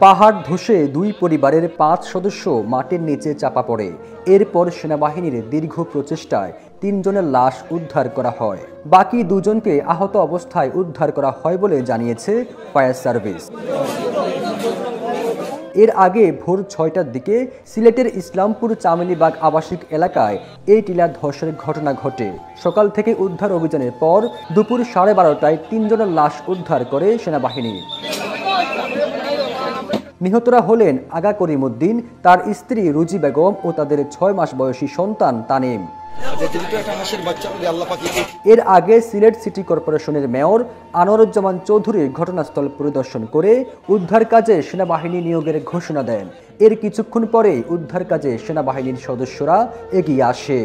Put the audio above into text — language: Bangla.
পাহাড় ধসে দুই পরিবারের ৫ সদস্য মাটির নিচে চাপা পড়ে। এরপর সেনাবাহিনীর দীর্ঘ প্রচেষ্টায় ৩ জনের লাশ উদ্ধার করা হয়। বাকি ২ জনকে আহত অবস্থায় উদ্ধার করা হয় বলে জানিয়েছে ফায়ার সার্ভিস। এর আগে ভোর ৬টার দিকে সিলেটের ইসলামপুর চামেলিবাগ আবাসিক এলাকায় এই টিলা ধসের ঘটনা ঘটে। সকাল থেকে উদ্ধার অভিযানের পর দুপুর ১২:৩০টায় ৩ জনের লাশ উদ্ধার করে সেনাবাহিনী। নিহতরা হলেন আগা করিমউদ্দিন, তার স্ত্রী রুজি বেগম ও তাদের ৬ মাস বয়সী সন্তান তানিম। এর আগে সিলেট সিটি কর্পোরেশনের মেয়র আনোয়ারুজ্জামান চৌধুরী ঘটনাস্থল পরিদর্শন করে উদ্ধার কাজে সেনাবাহিনী নিয়োগের ঘোষণা দেন। এর কিছুক্ষণ পরেই উদ্ধার কাজে সেনাবাহিনীর সদস্যরা এগিয়ে আসে।